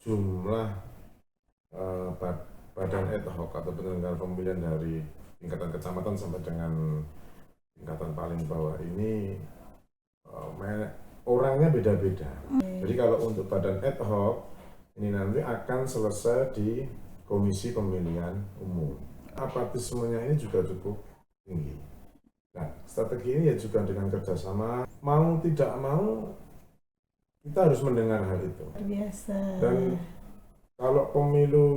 jumlah badan ad hoc atau penyelenggara pemilihan dari tingkatan kecamatan sampai dengan tingkatan paling bawah ini orangnya beda-beda. Jadi kalau untuk badan ad hoc ini nanti akan selesai di Komisi Pemilihan Umum. Apatismenya ini juga cukup tinggi. Nah, strategi ini ya juga dengan kerjasama, mau tidak mau kita harus mendengar hal itu. Biasa. Dan kalau pemilu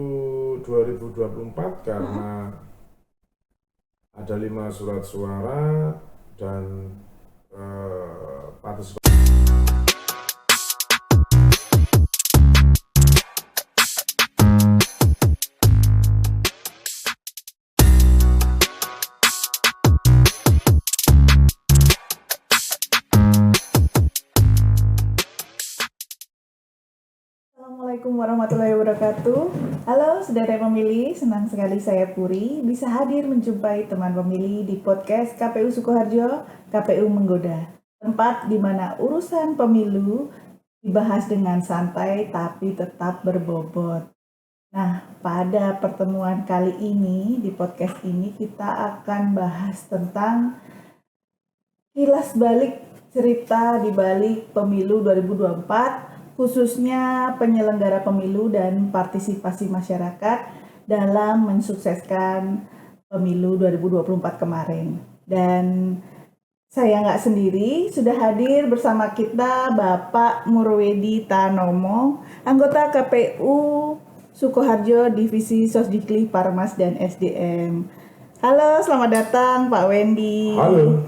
2024 karena ada 5 surat suara dan partisipasi. Assalamualaikum warahmatullahi wabarakatuh. Halo saudara pemilih, senang sekali saya Puri bisa hadir menjumpai teman pemilih di podcast KPU Sukoharjo, KPU Menggoda. Tempat di mana urusan pemilu dibahas dengan santai tapi tetap berbobot. Nah, pada pertemuan kali ini di podcast ini kita akan bahas tentang kilas balik cerita di balik pemilu 2024, khususnya penyelenggara pemilu dan partisipasi masyarakat dalam mensukseskan pemilu 2024 kemarin. Dan saya nggak sendiri, sudah hadir bersama kita Bapak Murwedi Tanomo, anggota KPU Sukoharjo Divisi Sosdikli Parmas dan SDM. Halo, selamat datang Pak Wendy. Halo.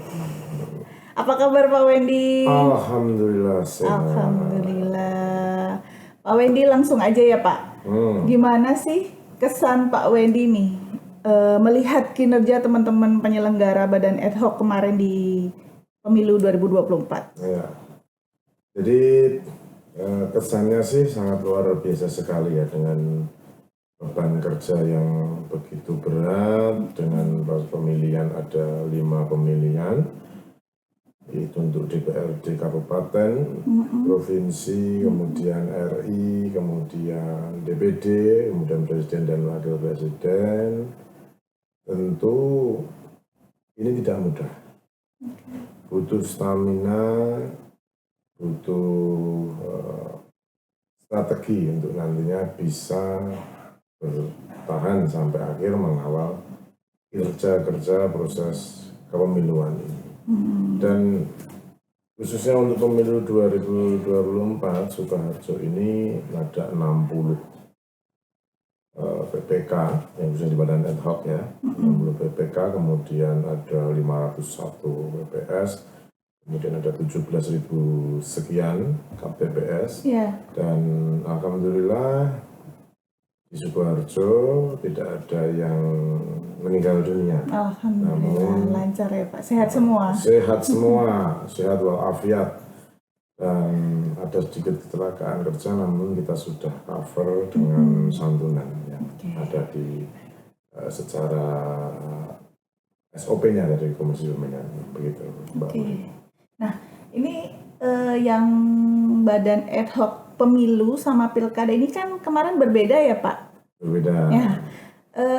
Apa kabar Pak Wendy? Alhamdulillah sehat. Alhamdulillah. Pak Wendy langsung aja ya Pak. Gimana sih kesan Pak Wendy nih melihat kinerja teman-teman penyelenggara badan ad hoc kemarin di pemilu 2024? Ya. Jadi kesannya sih sangat luar biasa sekali ya, dengan beban kerja yang begitu berat, dengan pemilihan ada 5 pemilihan. Itu untuk DPRD Kabupaten, Provinsi, kemudian RI, kemudian DPD, kemudian Presiden dan Wakil Presiden. Tentu ini tidak mudah. Butuh stamina, butuh strategi untuk nantinya bisa bertahan sampai akhir mengawal kerja proses kepemiluan ini. Dan khususnya untuk pemilu 2024 Sukoharjo ini ada 60 PPK yang bisa di badan ad hoc ya, 60 PPK, kemudian ada 501 PPS, kemudian ada 17.000 sekian KPPS, dan alhamdulillah di Sukoharjo tidak ada yang meninggal dunia. Alhamdulillah, lancar ya Pak, sehat semua. Sehat semua, sehat walafiat. Dan ada sedikit kecelakaan kerja, namun kita sudah cover dengan santunan yang ada di secara SOP-nya dari Komisi Pemilihan, begitu. Nah, ini yang badan ad hoc pemilu sama pilkada ini kan kemarin berbeda ya Pak? Berbeda. Ya.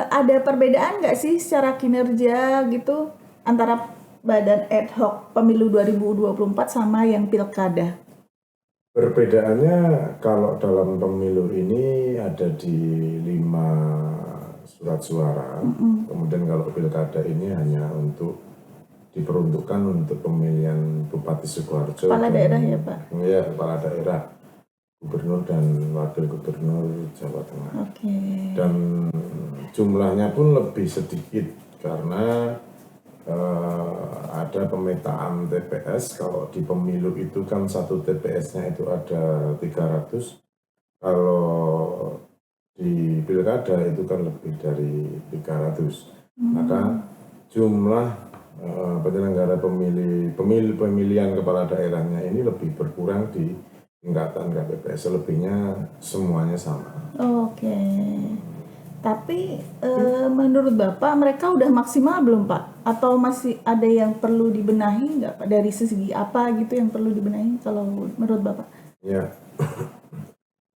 Ada perbedaan nggak sih secara kinerja gitu antara badan ad hoc pemilu 2024 sama yang pilkada? Perbedaannya kalau dalam pemilu ini ada di 5 surat suara, kemudian kalau pilkada ini hanya untuk diperuntukkan untuk pemilihan Bupati Sukoharjo. Kepala daerah ya Pak? Iya, kepala daerah, gubernur dan wakil gubernur Jawa Tengah. Dan jumlahnya pun lebih sedikit karena ada pemetaan TPS. Kalau di pemilu itu kan satu TPS-nya itu ada 300, kalau di pilkada itu kan lebih dari 300. Maka jumlah penyelenggara pemilihan kepala daerahnya ini lebih berkurang di tingkatan KPPS, selebihnya semuanya sama. Tapi menurut Bapak mereka udah maksimal belum Pak? Atau masih ada yang perlu dibenahi nggak Pak? Dari segi apa gitu yang perlu dibenahi kalau menurut Bapak? Ya,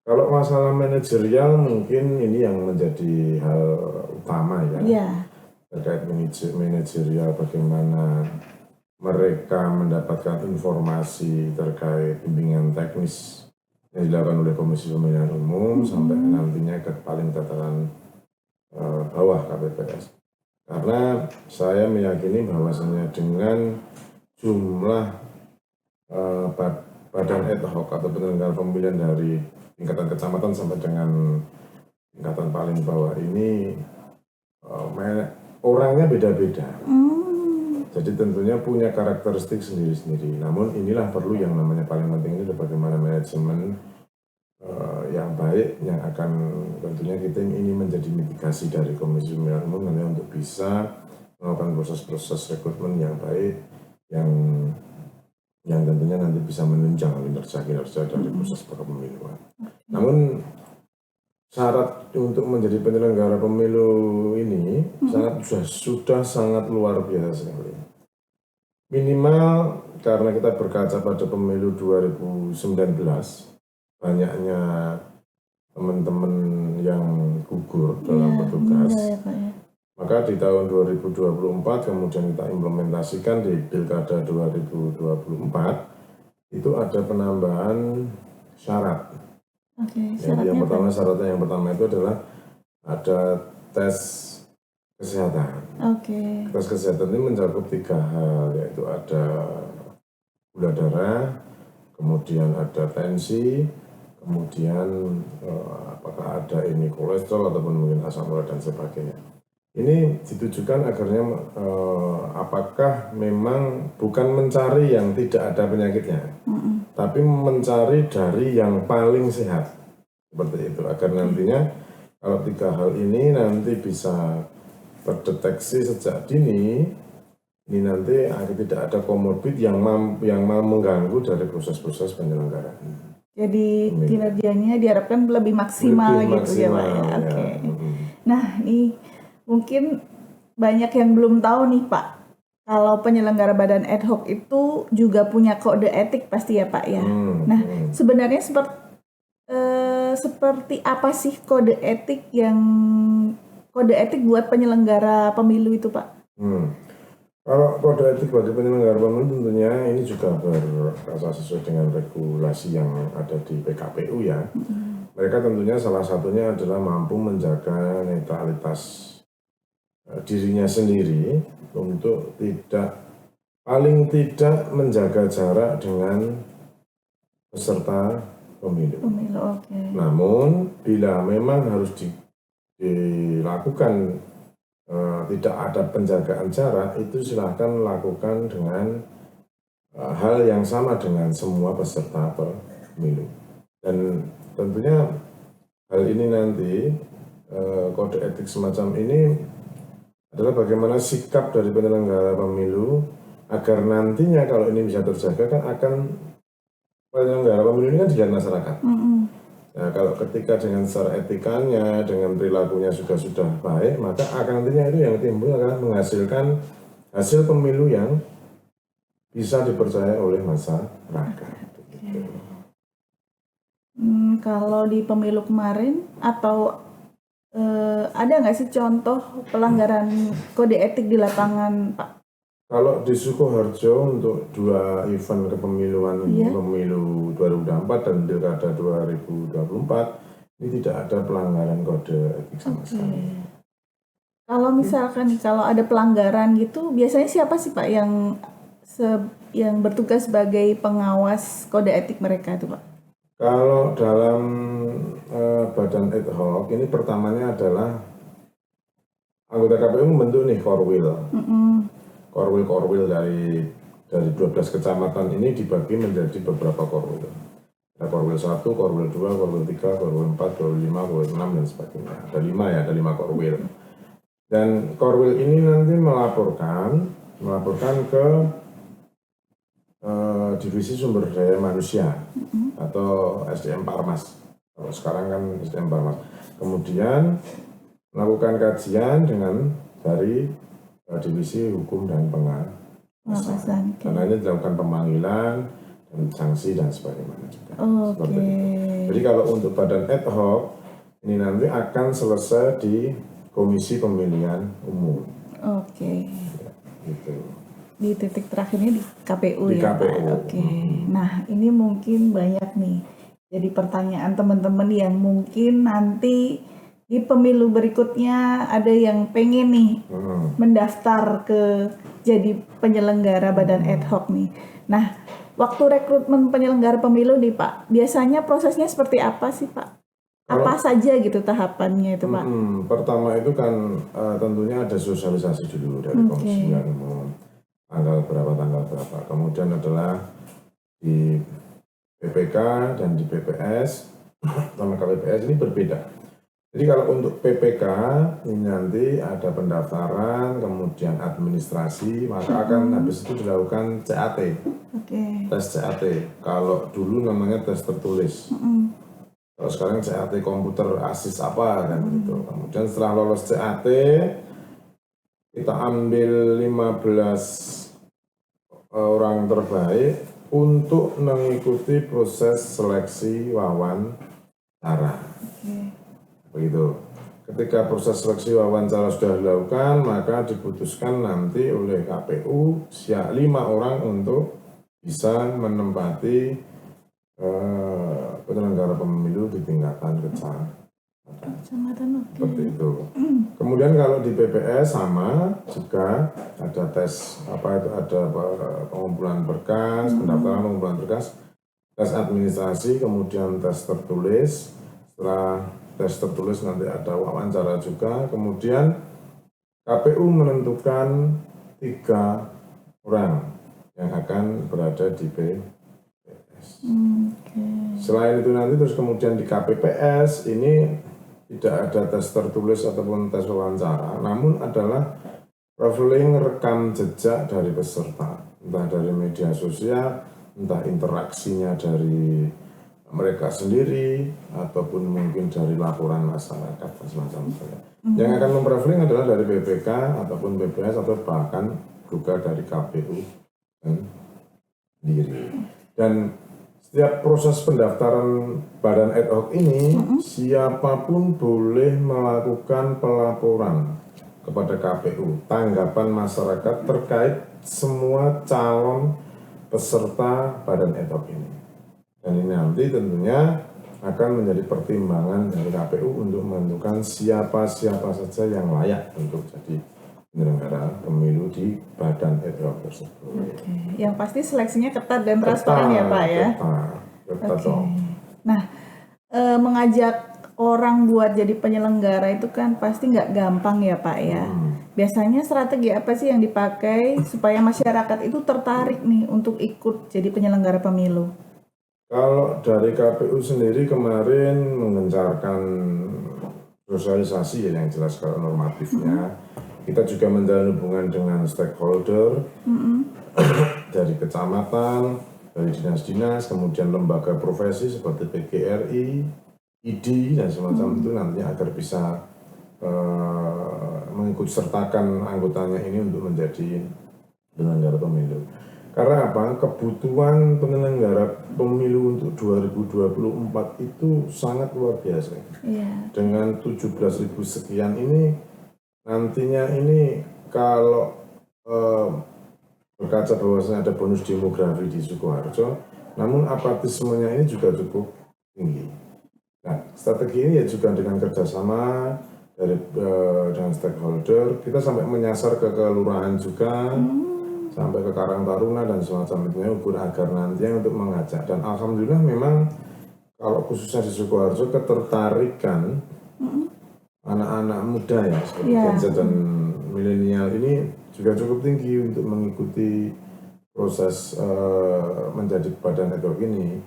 Kalau masalah manajerial mungkin ini yang menjadi hal utama ya. Iya. Terkait manajerial, bagaimana mereka mendapatkan informasi terkait bimbingan teknis yang dilakukan oleh Komisi Pemilihan Umum sampai nantinya ke paling tataran bawah KPPS. Karena saya meyakini bahwasanya dengan jumlah badan ad hoc atau penyelenggara pemilihan dari tingkatan kecamatan sampai dengan tingkatan paling bawah ini orangnya beda-beda. Jadi tentunya punya karakteristik sendiri-sendiri. Namun inilah perlu yang namanya paling penting ini bagaimana manajemen yang baik yang akan tentunya kita ini menjadi mitigasi dari Komisi Pemilihan Umum nanti untuk bisa melakukan proses-proses rekrutmen yang baik yang tentunya nanti bisa menunjang kinerja dari proses kepemiluan. Namun syarat untuk menjadi penyelenggara pemilu ini sudah sangat luar biasa sekali. Minimal karena kita berkaca pada pemilu 2019, banyaknya teman-teman yang gugur dalam bertugas. Maka di tahun 2024 kemudian kita implementasikan di Pilkada 2024 itu ada penambahan syarat. Syaratnya yang pertama itu adalah ada tes kesehatan. Tes kesehatan ini mencakup 3 hal, yaitu ada gula darah, kemudian ada tensi, kemudian apakah ada ini kolesterol ataupun mungkin asam urat dan sebagainya. Ini ditujukan agarnya apakah memang bukan mencari yang tidak ada penyakitnya, tapi mencari dari yang paling sehat. Seperti itu, agar nantinya kalau 3 hal ini nanti bisa terdeteksi sejak dini, ini nanti tidak ada komorbid yang mengganggu dari proses-proses penyelenggaraan. Jadi kinerjanya diharapkan lebih maksimal gitu ya Pak ya. Nah ini mungkin banyak yang belum tahu nih Pak, kalau penyelenggara badan ad hoc itu juga punya kode etik pasti ya Pak ya. Sebenarnya seperti apa sih kode etik buat penyelenggara pemilu itu Pak? Kalau kode etik bagi penyelenggara pemilu tentunya ini juga berasal sesuai dengan regulasi yang ada di PKPU ya. Mereka tentunya salah satunya adalah mampu menjaga netralitas dirinya sendiri untuk paling tidak menjaga jarak dengan peserta pemilu. Namun bila memang harus dilakukan tidak ada penjagaan jarak, itu silahkan lakukan dengan hal yang sama dengan semua peserta pemilu. Dan tentunya hal ini nanti kode etik semacam ini adalah bagaimana sikap dari penyelenggara pemilu agar nantinya kalau ini bisa terjaga kan akan penyelenggara pemilu ini kan dilihat masyarakat. Nah, kalau ketika dengan secara etikanya, dengan perilakunya sudah baik, maka akan nantinya itu yang timbul akan menghasilkan hasil pemilu yang bisa dipercaya oleh masyarakat. Kalau di pemilu kemarin atau ada nggak sih contoh pelanggaran kode etik di lapangan, Pak? Kalau di Sukoharjo untuk 2 event kepemiluan pemilu 2024 dan Pilkada 2024 ini tidak ada pelanggaran kode etik sama sekali. Kalau misalkan kalau ada pelanggaran gitu, biasanya siapa sih Pak yang bertugas sebagai pengawas kode etik mereka itu Pak? Kalau dalam badan ad hoc ini pertamanya adalah anggota KPU membentuk nih korwil. Korwil dari 12 kecamatan ini dibagi menjadi beberapa korwil. Ada korwil 1, korwil 2, korwil 3, korwil 4, korwil 5, korwil 6 dan sebagainya. Ada 5 korwil. Dan korwil ini nanti melaporkan ke divisi sumber daya manusia atau SDM Parmas. Kalau sekarang kan SDM Parmas. Kemudian melakukan kajian dari divisi hukum dan pengawasan. Karena ini dilakukan pemanggilan dan sanksi dan sebagainya juga. Seperti itu. Jadi kalau untuk badan ad hoc ini nanti akan selesai di Komisi Pemilihan Umum. Oke. Ya, gitu. Di titik terakhirnya di KPU di ya KPU. Pak. Oke. Nah ini mungkin banyak nih. Jadi pertanyaan teman-teman yang mungkin nanti di pemilu berikutnya ada yang pengen nih mendaftar ke jadi penyelenggara badan ad hoc nih. Nah waktu rekrutmen penyelenggara pemilu nih Pak, biasanya prosesnya seperti apa sih Pak? Apa saja gitu tahapannya itu Pak? Pertama itu kan tentunya ada sosialisasi dulu dari Komisi Pemilihan Umum. Tanggal berapa. Kemudian adalah di PPK dan di PPS. Sama KPPS ini berbeda. Jadi kalau untuk PPK ini nanti ada pendaftaran, kemudian administrasi, maka akan habis itu dilakukan CAT. Tes CAT. Kalau dulu namanya tes tertulis. Kalau sekarang CAT komputer ASIS apa kan gitu. Kemudian setelah lolos CAT kita ambil 15 orang terbaik untuk mengikuti proses seleksi wawancara. Begitu. Ketika proses seleksi wawancara sudah dilakukan, maka diputuskan nanti oleh KPU 5 orang untuk bisa menempati penyelenggara pemilu di tingkatan kecamatan. Seperti itu. Kemudian kalau di PPS sama juga ada tes ada pengumpulan berkas, pendaftaran pengumpulan berkas, tes administrasi, kemudian tes tertulis. Setelah tes tertulis nanti ada wawancara juga. Kemudian KPU menentukan 3 orang yang akan berada di PPS. Selain itu nanti terus kemudian di KPPS ini tidak ada tes tertulis ataupun tes wawancara, namun adalah profiling rekam jejak dari peserta, entah dari media sosial, entah interaksinya dari mereka sendiri, ataupun mungkin dari laporan masyarakat dan semacam itu. Yang akan memprofiling adalah dari BPK ataupun BPS atau bahkan juga dari KPU sendiri. Dan setiap proses pendaftaran badan ad hoc ini, siapapun boleh melakukan pelaporan kepada KPU, tanggapan masyarakat terkait semua calon peserta badan ad hoc ini. Dan ini nanti tentunya akan menjadi pertimbangan dari KPU untuk menentukan siapa-siapa saja yang layak untuk jadi penyelenggara pemilu di badan ad hoc tersebut. Yang pasti seleksinya ketat dan transparan ya Pak ya? Ketat dong. Nah, mengajak orang buat jadi penyelenggara itu kan pasti nggak gampang ya Pak ya? Biasanya strategi apa sih yang dipakai supaya masyarakat itu tertarik nih untuk ikut jadi penyelenggara pemilu? Kalau dari KPU sendiri kemarin menggencarkan sosialisasi yang jelas kalau normatifnya. Kita juga menjalin hubungan dengan stakeholder dari kecamatan, dari dinas-dinas, kemudian lembaga profesi seperti PGRI, ID dan semacam itu nantinya agar bisa mengikut sertakan anggotanya ini untuk menjadi penyelenggara pemilu. Karena apa? Kebutuhan penyelenggara pemilu untuk 2024 itu sangat luar biasa. Dengan 17.000 sekian ini, nantinya ini kalau berkaca bahwasanya ada bonus demografi di Sukoharjo, namun apatismenya ini juga cukup tinggi. Nah, strategi ini ya juga dengan kerjasama dari dengan stakeholder, kita sampai menyasar ke kelurahan juga, sampai ke Karang Taruna dan semacam itu agar nantinya untuk mengajak. Dan alhamdulillah memang kalau khususnya di Sukoharjo ketertarikan anak-anak muda ya seperti Gen Z dan milenial ini juga cukup tinggi untuk mengikuti proses menjadi badan ad hoc ini.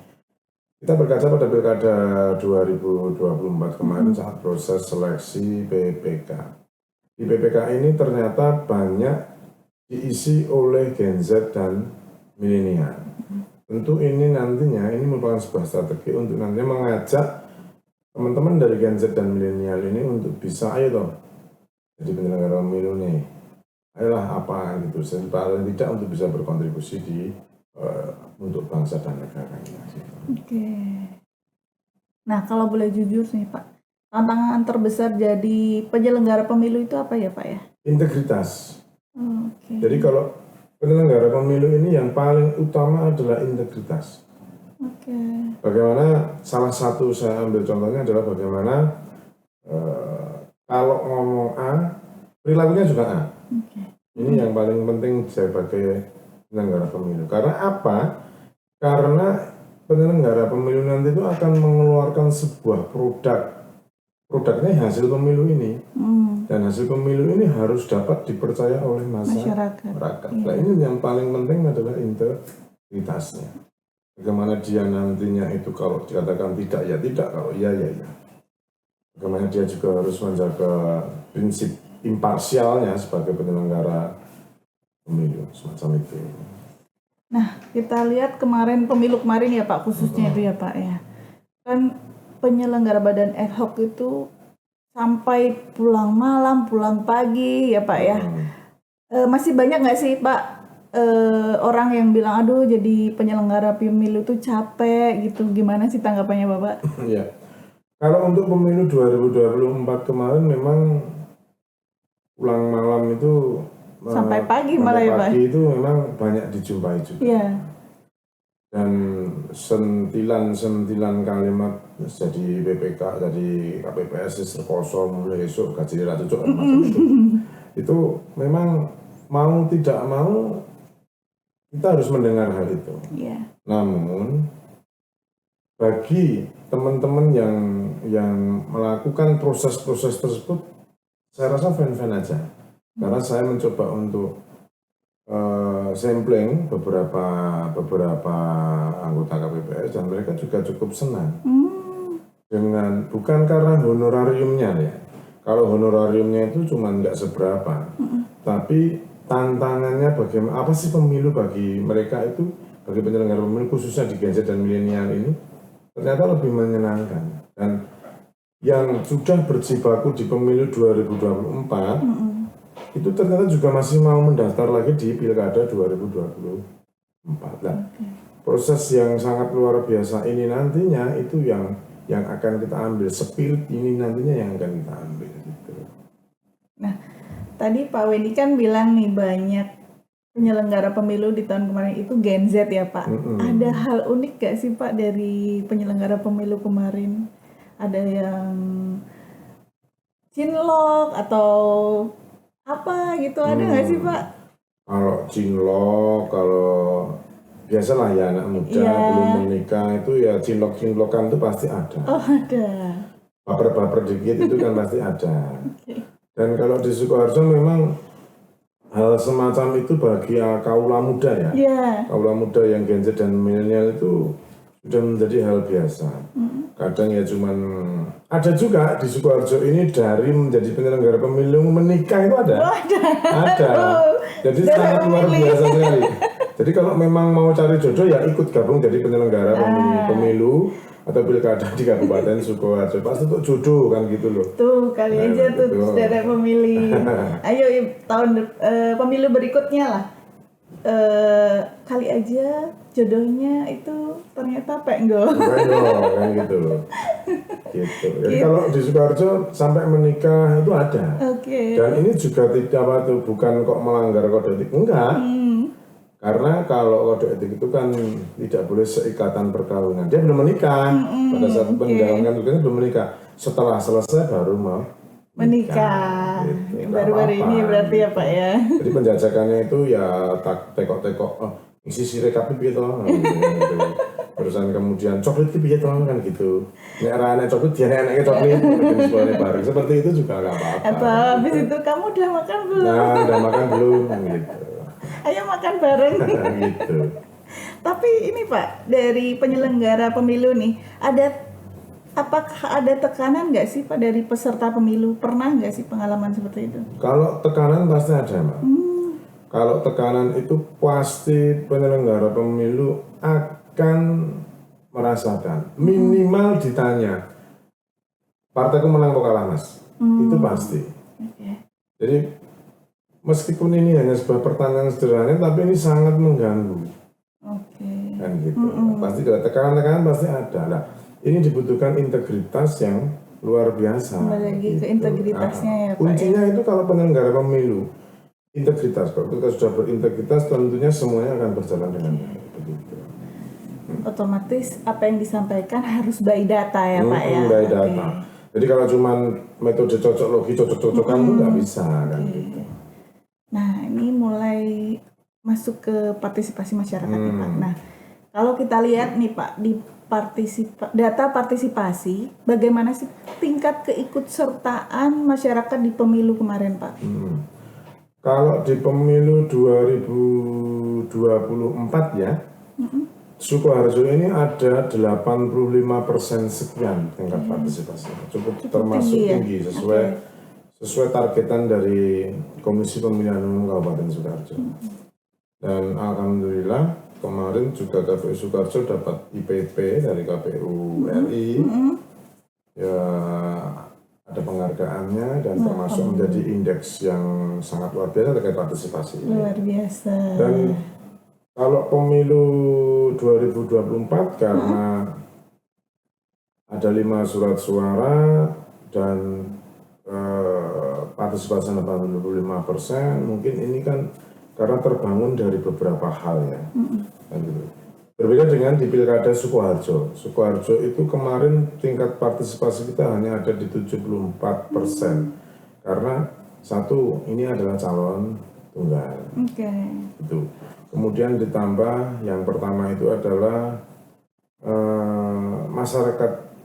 Kita berkaca pada Pilkada 2024 kemarin saat proses seleksi PPK. Di PPK ini ternyata banyak diisi oleh Gen Z dan milenial. Tentu ini nantinya ini merupakan sebuah strategi untuk nantinya mengajak teman-teman dari Gen Z dan milenial ini untuk bisa ayo toh jadi penyelenggara pemilu nih, ayolah apa gitu, paling tidak untuk bisa berkontribusi di untuk bangsa dan negara ini. Nah, kalau boleh jujur nih Pak, tantangan terbesar jadi penyelenggara pemilu itu apa ya Pak ya? Integritas. Oke. Jadi kalau penyelenggara pemilu ini yang paling utama adalah integritas. Oke. Bagaimana salah satu saya ambil contohnya adalah bagaimana kalau ngomong A, perilakunya juga A. Oke. Ini yang paling penting sebagai penyelenggara pemilu. Karena apa? Karena penyelenggara pemilu nanti itu akan mengeluarkan sebuah produknya hasil pemilu ini. Dan hasil pemilu ini harus dapat dipercaya oleh masyarakat. Nah, ini yang paling penting adalah integritasnya. Bagaimana dia nantinya itu kalau dikatakan tidak ya tidak, kalau iya ya iya. Bagaimana dia juga harus menjaga prinsip imparsialnya sebagai penyelenggara pemilu, semacam itu. Nah, kita lihat pemilu kemarin ya Pak, khususnya itu ya Pak ya. Kan penyelenggara badan ad hoc itu sampai pulang malam, pulang pagi ya Pak ya. Masih banyak nggak sih Pak orang yang bilang, aduh jadi penyelenggara pemilu itu capek gitu. Gimana sih tanggapannya Bapak? Ya, kalau untuk pemilu 2024 kemarin memang pulang malam itu sampai pagi malah ya Pak. Pagi itu memang banyak dijumpai juga. Iya. Dan sentilan kalimat jadi BPK, jadi KPPS kosong mulai esok gaji ratu macam itu memang mau tidak mau kita harus mendengar hal itu. Yeah. Namun bagi teman-teman yang melakukan proses-proses tersebut, saya rasa fan-fan aja. Karena saya mencoba untuk sampling beberapa anggota KPPS dan mereka juga cukup senang dengan, bukan karena honorariumnya ya. Kalau honorariumnya itu cuma nggak seberapa, tapi tantangannya bagaimana, apa sih pemilu bagi mereka itu, bagi penyelenggara pemilu khususnya di Gen Z dan milenial ini ternyata lebih menyenangkan. Dan yang sudah berjibaku di pemilu 2024 itu ternyata juga masih mau mendaftar lagi di Pilkada 2024. Nah, proses yang sangat luar biasa ini nantinya itu yang akan kita ambil, spirit ini nantinya yang akan kita ambil gitu. Nah, tadi Pak Wendy kan bilang nih banyak penyelenggara pemilu di tahun kemarin itu Gen Z ya Pak. Ada hal unik gak sih Pak dari penyelenggara pemilu kemarin? Ada yang cinlok atau apa gitu, ada nggak sih Pak? Kalau cinlok, kalau biasalah ya anak muda belum menikah itu ya cinlok-cinlokan itu pasti ada. Oh ada. Baper-baper dikit itu kan pasti ada. Dan kalau di Sukoharjo memang hal semacam itu bagi kaula muda ya. Kaula muda yang Gen Z dan milenial itu sudah menjadi hal biasa. Kadang ya cuman ada juga di Sukoharjo ini dari menjadi penyelenggara pemilu menikah itu ada. Ada. Jadi sangat luar biasa sekali. Jadi kalau memang mau cari jodoh ya ikut gabung jadi penyelenggara pemilu atau pilkada di Kabupaten Sukoharjo. Pasti untuk jodoh kan gitu loh. Tuh kali aja tuh saudara pemilih. Ayo tahun pemilu berikutnya lah. Kali aja jodohnya itu ternyata penggol kan gitu loh. Gitu. Jadi kalau di Sukoharjo sampai menikah itu ada. Dan ini juga tidak bukan kok melanggar kode etik, enggak. Karena kalau kode etik itu kan tidak boleh seikatan perkawinan. Dia belum menikah. Pada saat menjalankan tugasnya belum menikah. Setelah selesai baru mau menikah. Gitu. Baru-baru ini berarti ya Pak ya. Jadi penjajakannya itu ya tekok-tekok isi sirekap piye to. Terusan kemudian coklat piye to kan gitu. Nek ora enek coklat dia enake coklat semuanya bareng. Seperti itu juga enggak apa-apa. Atau habis itu kamu udah makan belum? Nah, udah makan belum kan gitu. Ayo makan bareng. Gitu. Tapi ini Pak, dari penyelenggara pemilu nih, apakah ada tekanan nggak sih Pak dari peserta pemilu? Pernah nggak sih pengalaman seperti itu? Kalau tekanan pasti ada, Mbak. Kalau tekanan itu pasti penyelenggara pemilu akan merasakan. Minimal ditanya, partaiku menang atau kalah Mas? Itu pasti. Jadi meskipun ini hanya sebuah pertanyaan sederhana, tapi ini sangat mengganggu. Kan gitu. Pasti ada tekanan-tekanan pasti ada. Nah, ini dibutuhkan integritas yang luar biasa. Kembali lagi ke integritasnya ya Pak. Kuncinya itu kalau penyelenggara pemilu, integritas. Kalau kita sudah berintegritas, tentunya semuanya akan berjalan dengan baik. Begitu. Otomatis apa yang disampaikan harus by data ya Pak ya. By data. Jadi kalau cuma metode cocok-logi, cocok-cocokan itu nggak bisa kan gitu. Nah ini mulai masuk ke partisipasi masyarakat nih Pak. Nah kalau kita lihat nih Pak di data partisipasi, bagaimana sih tingkat keikutsertaan masyarakat di pemilu kemarin Pak? Kalau di pemilu 2024 ya, Sukoharjo ini ada 85% sekian tingkat partisipasi, cukup termasuk tinggi ya? sesuai targetan dari Komisi Pemilihan Umum Kabupaten Sukoharjo. Dan alhamdulillah kemarin juga KPU Sukoharjo dapat IPP dari KPU RI, ya ada penghargaannya dan termasuk menjadi indeks yang sangat luar biasa terkait partisipasi. Luar biasa. Dan kalau pemilu 2024 karena ada 5 surat suara dan partisipasi 85%, mungkin ini kan karena terbangun dari beberapa hal ya. Berbeda dengan di Pilkada Sukoharjo. Sukoharjo itu kemarin tingkat partisipasi kita hanya ada di 74%. Karena satu, ini adalah calon tunggal. Itu. Kemudian ditambah yang pertama itu adalah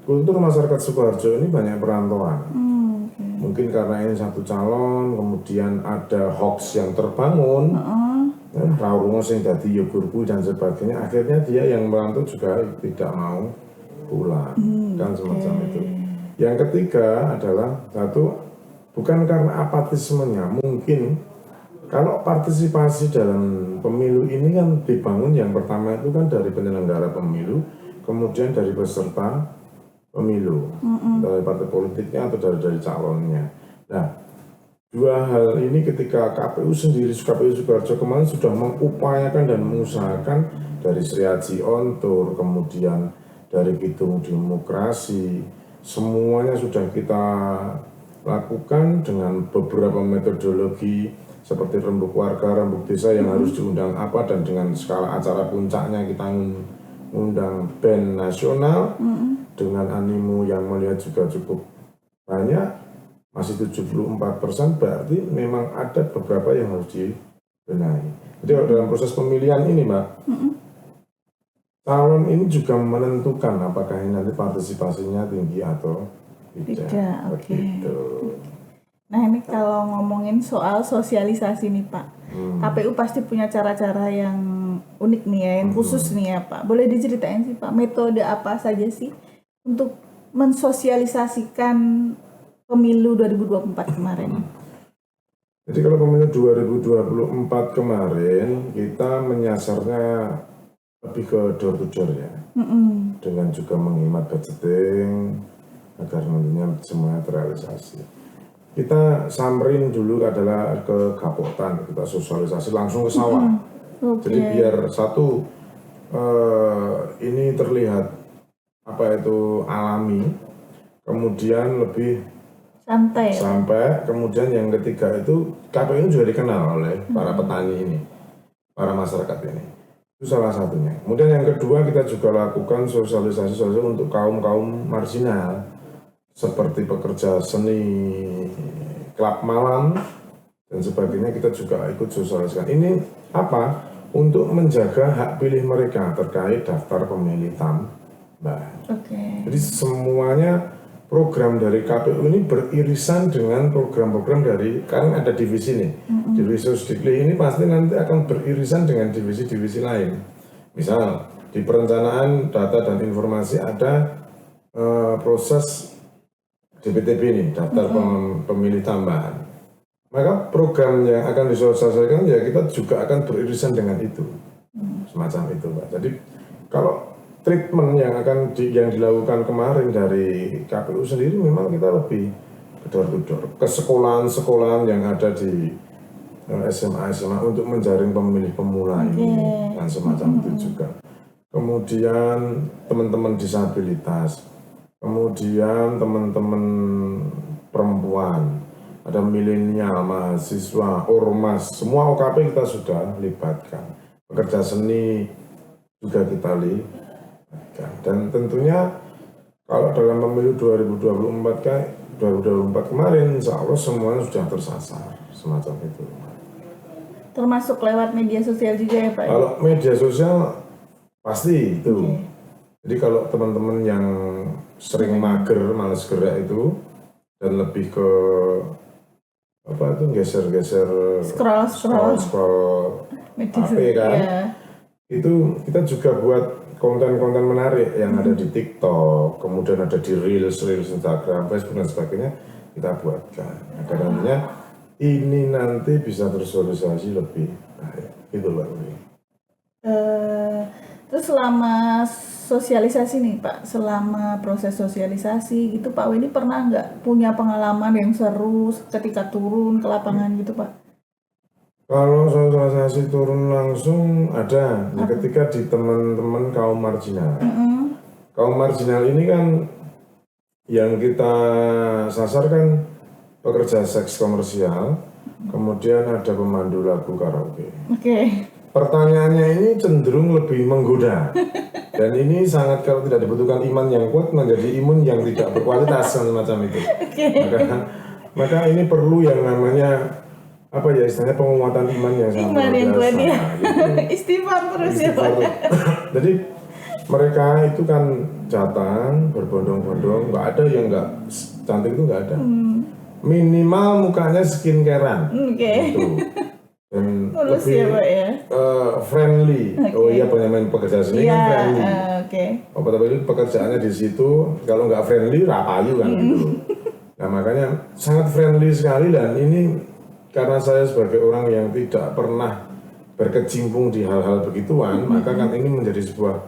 kultur masyarakat Sukoharjo ini banyak perantauan. Mungkin karena ini satu calon, kemudian ada hoax yang terbangun, rawuh sing dadi yogurku dan sebagainya. Akhirnya dia yang merantau juga tidak mau pulang, kan semacam itu. Yang ketiga adalah satu, bukan karena apatismenya, mungkin kalau partisipasi dalam pemilu ini kan dibangun yang pertama itu kan dari penyelenggara pemilu, kemudian dari peserta pemilu, dari partai politiknya atau dari calonnya. Nah, dua hal ini ketika KPU Sukoharjo kemarin sudah mengupayakan dan mengusahakan dari Sri Aji Ontur, kemudian dari Kidung Demokrasi, semuanya sudah kita lakukan dengan beberapa metodologi seperti rembuk warga, rembuk desa yang harus diundang apa, dan dengan skala acara puncaknya kita undang band nasional dengan animo yang melihat juga cukup banyak, masih 74%, berarti memang ada beberapa yang harus dibenahi. Jadi dalam proses pemilihan ini Mbak, calon ini juga menentukan apakah ini nanti partisipasinya tinggi atau tidak. Begitu. Nah ini kalau ngomongin soal sosialisasi nih Pak, KPU pasti punya cara-cara yang unik nih ya, yang khusus nih ya Pak. Boleh diceritain sih Pak, metode apa saja sih untuk mensosialisasikan pemilu 2024 kemarin? Jadi kalau pemilu 2024 kemarin kita menyasarnya lebih ke door to door ya, dengan juga menghemat budgeting agar nantinya semuanya terrealisasi. Kita samperin dulu adalah ke Gapotan, kita sosialisasi langsung ke sawah. Jadi biar satu ini terlihat apa itu alami, kemudian lebih sampai kemudian yang ketiga itu KPU ini juga dikenal oleh para petani ini, para masyarakat ini. Itu salah satunya. Kemudian yang kedua kita juga lakukan sosialisasi untuk kaum marginal seperti pekerja seni, klub malam dan sebagainya, kita juga ikut sosialisasikan. Ini apa? Untuk menjaga hak pilih mereka terkait daftar pemilih tambah. Jadi semuanya program dari KPU ini beririsan dengan program-program dari, kan ada divisi nih, divisi Sosdikli ini pasti nanti akan beririsan dengan divisi-divisi lain. Misal di perencanaan data dan informasi ada proses DPTB ini, daftar pemilih tambahan. Maka program yang akan disosialisasikan ya kita juga akan beririsan dengan itu, semacam itu Pak. Jadi kalau treatment yang yang dilakukan kemarin dari KPU sendiri memang kita lebih ke door to door, ke sekolahan-sekolahan yang ada di SMA untuk menjaring pemilih pemula ini dan semacam itu juga. kemudian teman-teman disabilitas, kemudian teman-teman perempuan, ada milenial, mahasiswa, ormas, semua OKP kita sudah libatkan. Pekerja seni juga kita libatkan. Dan tentunya kalau dalam pemilu 2024 kemarin, insya Allah semuanya sudah tersasar, semacam itu. Termasuk lewat media sosial juga ya Pak? Kalau media sosial pasti itu. Okay. Jadi kalau teman-teman yang sering mager, malas gerak itu, dan lebih ke apa itu geser-geser scroll HP kan, itu kita juga buat konten-konten menarik yang ada di TikTok, kemudian ada di Reels Instagram, Facebook dan sebagainya, kita buatkan. Karena ini nanti bisa tersosialisasi lebih baik, gitu Mbak Uli. Terus selama sosialisasi nih Pak, selama proses sosialisasi gitu Pak Weni pernah nggak punya pengalaman yang seru ketika turun ke lapangan gitu Pak? Kalau sosialisasi turun langsung ada, ketika di teman-teman kaum marginal. Kaum marginal ini kan yang kita sasar kan pekerja seks komersial, kemudian ada pemandu lagu karaoke. Oke. Pertanyaannya ini cenderung lebih menggoda, dan ini sangat kalau tidak dibutuhkan iman yang kuat menjadi imun yang tidak berkualitas semacam itu. Maka ini perlu yang namanya apa ya istilahnya penguatan iman yang sangat luar biasa. Gitu. Istighfar terus ya Pak. Jadi mereka itu kan datang berbondong-bondong, nggak ada yang nggak cantik itu nggak ada. Minimal mukanya skincarean. Gitu. Dan mulus lebih ya, Pak, ya? Friendly. Oh iya penyampaian pekerja seni kan friendly. Tapi itu pekerjaannya di situ kalau nggak friendly rapayu kan gitu. Nah makanya sangat friendly sekali, dan ini karena saya sebagai orang yang tidak pernah berkecimpung di hal-hal begituan, maka kan ini menjadi sebuah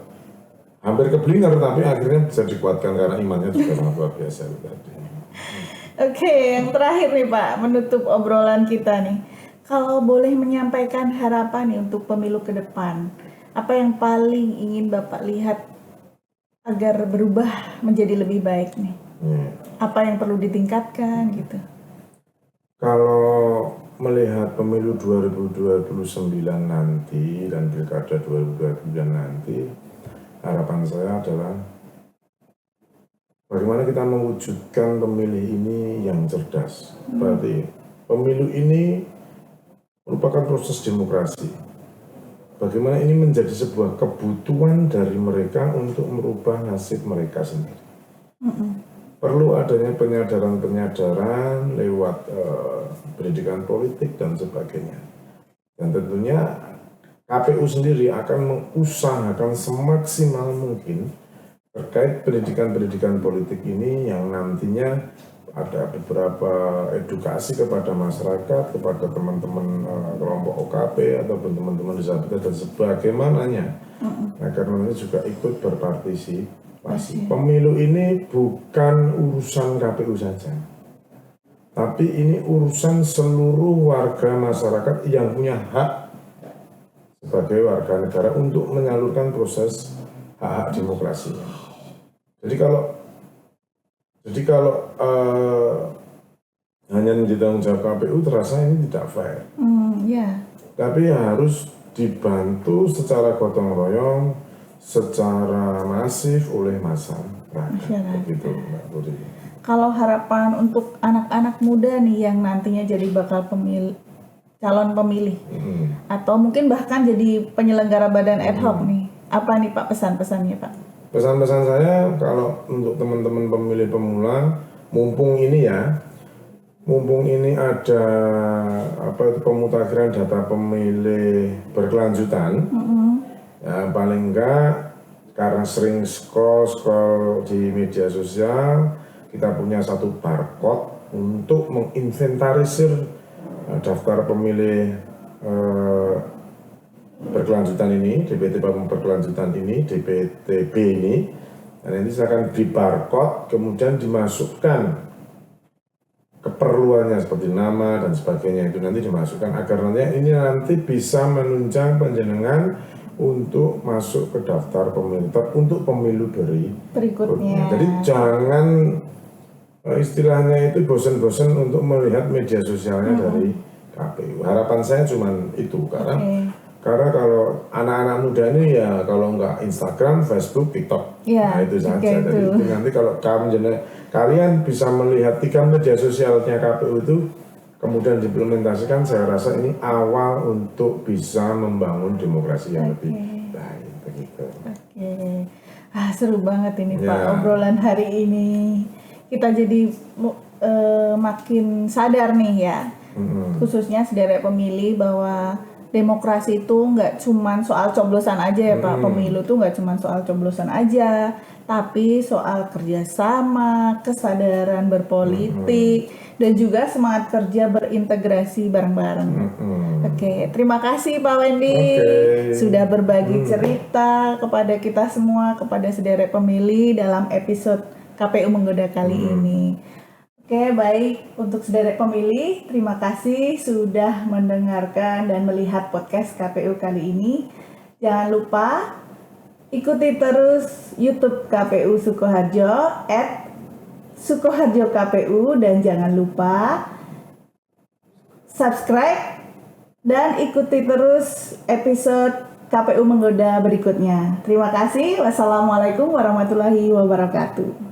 hampir keblinger, tapi akhirnya bisa dikuatkan karena imannya juga sangat luar biasa tadi. Oke, yang terakhir nih Pak, menutup obrolan kita nih. Kalau boleh menyampaikan harapan nih untuk pemilu ke depan, apa yang paling ingin Bapak lihat agar berubah menjadi lebih baik nih? Apa yang perlu ditingkatkan gitu? Kalau melihat pemilu 2029 nanti dan pilkada 2029 nanti, harapan saya adalah bagaimana kita mewujudkan pemilih ini yang cerdas. Berarti pemilu ini merupakan proses demokrasi. Bagaimana ini menjadi sebuah kebutuhan dari mereka untuk merubah nasib mereka sendiri. Perlu adanya penyadaran-penyadaran lewat pendidikan politik dan sebagainya. Dan tentunya KPU sendiri akan mengusahakan semaksimal mungkin terkait pendidikan-pendidikan politik ini yang nantinya ada beberapa edukasi kepada masyarakat, kepada teman-teman kelompok OKP ataupun teman-teman disabilitas dan sebagaimananya. Nah, karena ini juga ikut berpartisipasi. Pemilu ini bukan urusan KPU saja, tapi ini urusan seluruh warga masyarakat yang punya hak sebagai warga negara untuk menyalurkan proses hak-hak demokrasinya. Jadi kalau hanya menjadi tanggung jawab KPU terasa ini tidak fair. Tapi harus dibantu secara gotong royong, secara masif oleh masyarakat. Begitu, Mbak Putri. Kalau harapan untuk anak-anak muda nih yang nantinya jadi bakal calon pemilih, atau mungkin bahkan jadi penyelenggara badan ad hoc nih, apa nih Pak pesan-pesannya Pak? Pesan-pesan saya kalau untuk teman-teman pemilih pemula, mumpung ini ada pemutakhiran data pemilih berkelanjutan, ya paling enggak karena sering scroll di media sosial, kita punya satu barcode untuk menginventarisir daftar pemilih berkelanjutan ini, DPT berkelanjutan ini, DPTB ini, dan ini akan di barcode kemudian dimasukkan keperluannya seperti nama dan sebagainya, itu nanti dimasukkan agar nanti ini bisa menunjang panjenengan untuk masuk ke daftar pemilih tetap untuk pemilu berikutnya. Jadi jangan istilahnya itu bosan-bosan untuk melihat media sosialnya dari KPU. Harapan saya cuma itu karena kalau anak-anak muda ini ya kalau nggak Instagram, Facebook, TikTok, nah itu saja. Jadi itu nanti kalau kalian bisa melihat 3 media sosialnya KPU itu kemudian diimplementasikan, saya rasa ini awal untuk bisa membangun demokrasi yang lebih baik begitu. Seru banget ini Pak obrolan hari ini. Kita jadi makin sadar nih ya, khususnya sederek pemilih bahwa demokrasi itu nggak cuma soal coblosan aja ya Pak. Pemilu tuh nggak cuma soal coblosan aja, tapi soal kerjasama, kesadaran berpolitik, dan juga semangat kerja berintegrasi bareng-bareng. Terima kasih Pak Wendy sudah berbagi cerita kepada kita semua, kepada sederek pemilih dalam episode KPU Menggoda kali ini. Baik, untuk sederek pemilih, terima kasih sudah mendengarkan dan melihat podcast KPU kali ini. Jangan lupa ikuti terus YouTube KPU Sukoharjo @Sukoharjo KPU, dan jangan lupa subscribe dan ikuti terus episode KPU Menggoda berikutnya. Terima kasih. Wassalamualaikum warahmatullahi wabarakatuh.